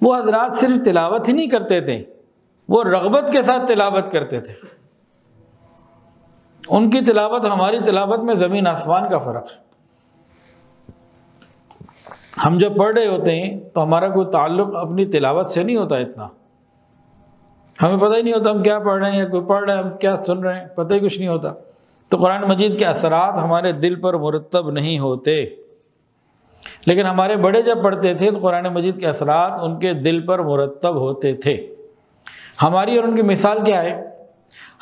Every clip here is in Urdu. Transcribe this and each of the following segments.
وہ حضرات صرف تلاوت ہی نہیں کرتے تھے، وہ رغبت کے ساتھ تلاوت کرتے تھے۔ ان کی تلاوت ہماری تلاوت میں زمین آسمان کا فرق ہے۔ ہم جب پڑھ رہے ہوتے ہیں تو ہمارا کوئی تعلق اپنی تلاوت سے نہیں ہوتا اتنا، ہمیں پتہ ہی نہیں ہوتا ہم کیا پڑھ رہے ہیں، یا کوئی پڑھ رہا ہے ہم کیا سن رہے ہیں، پتہ ہی کچھ نہیں ہوتا۔ تو قرآن مجید کے اثرات ہمارے دل پر مرتب نہیں ہوتے، لیکن ہمارے بڑے جب پڑھتے تھے تو قرآن مجید کے اثرات ان کے دل پر مرتب ہوتے تھے۔ ہماری اور ان کی مثال کیا ہے؟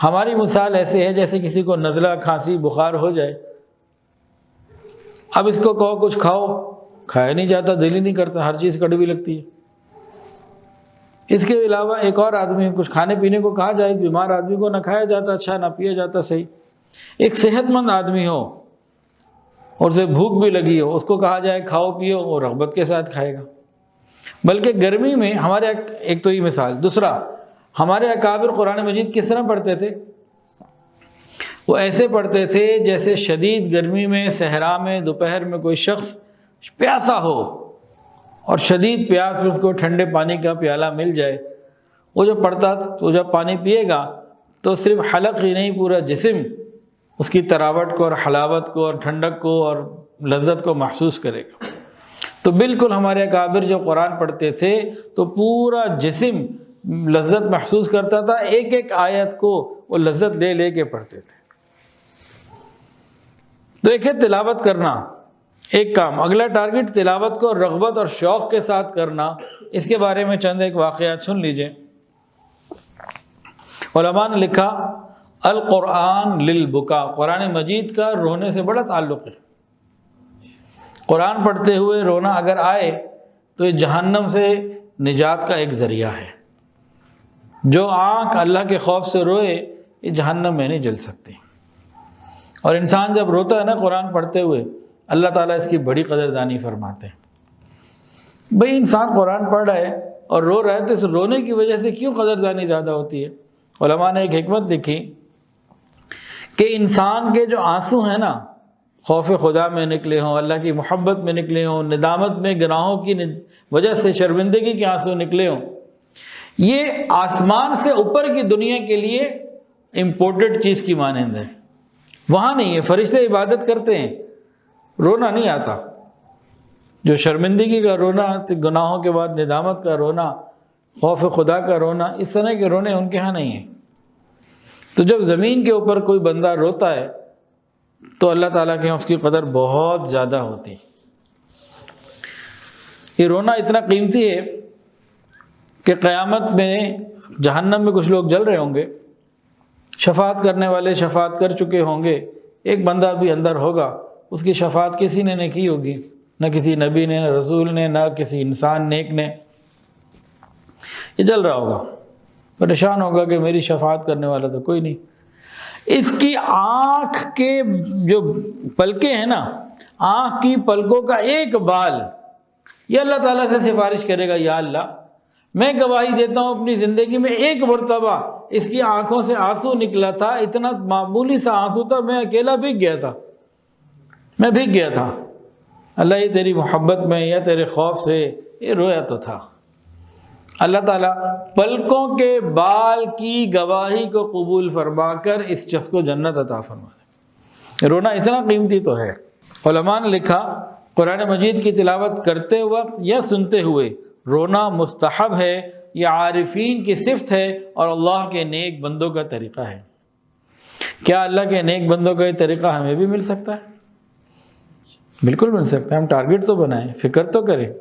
ہماری مثال ایسے ہے جیسے کسی کو نزلہ، کھانسی، بخار ہو جائے، اب اس کو کہو کچھ کھاؤ، کھایا نہیں جاتا، دل ہی نہیں کرتا، ہر چیز کڑوی لگتی ہے۔ اس کے علاوہ ایک اور آدمی کچھ کھانے پینے کو کہا جائے، بیمار آدمی کو نہ کھایا جاتا اچھا، نہ پیا جاتا صحیح۔ ایک صحت مند آدمی ہو اور اسے بھوک بھی لگی ہو، اس کو کہا جائے کھاؤ پیو، اور رغبت کے ساتھ کھائے گا۔ بلکہ گرمی میں ہمارے ایک تو یہ مثال، دوسرا ہمارے اکابر قرآن مجید کس طرح پڑھتے تھے؟ وہ ایسے پڑھتے تھے جیسے شدید گرمی میں صحرا میں دوپہر میں کوئی شخص پیاسا ہو اور شدید پیاس میں اس کو ٹھنڈے پانی کا پیالہ مل جائے، وہ جو پڑھتا تو جب پانی پیے گا تو صرف حلق ہی نہیں، پورا جسم اس کی تراوٹ کو اور حلاوت کو اور ٹھنڈک کو اور لذت کو محسوس کرے گا۔ تو بالکل ہمارے اکابر جب قرآن پڑھتے تھے تو پورا جسم لذت محسوس کرتا تھا، ایک ایک آیت کو وہ لذت لے لے کے پڑھتے تھے۔ تو ایک ہے تلاوت کرنا، ایک کام، اگلا ٹارگٹ تلاوت کو رغبت اور شوق کے ساتھ کرنا۔ اس کے بارے میں چند ایک واقعات سن لیجئے۔ علماء نے لکھا القرآن للبکا، قرآن مجید کا رونے سے بڑا تعلق ہے۔ قرآن پڑھتے ہوئے رونا اگر آئے تو یہ جہنم سے نجات کا ایک ذریعہ ہے۔ جو آنکھ اللہ کے خوف سے روئے یہ جہنم میں نہیں جل سکتی، اور انسان جب روتا ہے نا قرآن پڑھتے ہوئے، اللہ تعالیٰ اس کی بڑی قدردانی فرماتے ہیں۔ بھئی انسان قرآن پڑھ رہا ہے اور رو رہا ہے تو اس رونے کی وجہ سے کیوں قدردانی زیادہ ہوتی ہے؟ علماء نے ایک حکمت لکھی کہ انسان کے جو آنسو ہیں نا، خوف خدا میں نکلے ہوں، اللہ کی محبت میں نکلے ہوں، ندامت میں گناہوں کی وجہ سے شرمندگی کے آنسو نکلے ہوں، یہ آسمان سے اوپر کی دنیا کے لیے امپورٹڈ چیز کی مانند ہے۔ وہاں نہیں ہے، فرشتے عبادت کرتے ہیں، رونا نہیں آتا۔ جو شرمندگی کا رونا، گناہوں کے بعد ندامت کا رونا، خوف خدا کا رونا، اس طرح کے رونے ان کے ہاں نہیں ہیں۔ تو جب زمین کے اوپر کوئی بندہ روتا ہے تو اللہ تعالیٰ کے یہاں اس کی قدر بہت زیادہ ہوتی۔ یہ رونا اتنا قیمتی ہے کہ قیامت میں جہنم میں کچھ لوگ جل رہے ہوں گے، شفاعت کرنے والے شفاعت کر چکے ہوں گے، ایک بندہ بھی اندر ہوگا، اس کی شفاعت کسی نے نہیں کی ہوگی، نہ کسی نبی نے، نہ رسول نے، نہ کسی انسان نیک نے۔ یہ جل رہا ہوگا، پریشان ہوگا کہ میری شفاعت کرنے والا تو کوئی نہیں۔ اس کی آنکھ کے جو پلکیں ہیں نا، آنکھ کی پلکوں کا ایک بال یہ اللہ تعالیٰ سے سفارش کرے گا، یا اللہ میں گواہی دیتا ہوں اپنی زندگی میں ایک مرتبہ اس کی آنکھوں سے آنسو نکلا تھا، اتنا معمولی سا آنسو تھا، میں اکیلا بھیگ گیا تھا، میں بھیگ گیا تھا، اللہ یہ تیری محبت میں یا تیرے خوف سے یہ رویا تو تھا۔ اللہ تعالیٰ پلکوں کے بال کی گواہی کو قبول فرما کر اس شخص کو جنت عطا فرما دے۔ رونا اتنا قیمتی تو ہے۔ علماء نے لکھا قرآن مجید کی تلاوت کرتے وقت یا سنتے ہوئے رونا مستحب ہے، یہ عارفین کی صفت ہے اور اللہ کے نیک بندوں کا طریقہ ہے۔ کیا اللہ کے نیک بندوں کا یہ طریقہ ہمیں بھی مل سکتا ہے؟ بالکل مل سکتا ہے۔ ہم ٹارگٹ تو بنائیں، فکر تو کریں،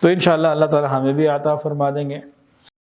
تو انشاءاللہ اللہ تعالی ہمیں بھی عطا فرما دیں گے۔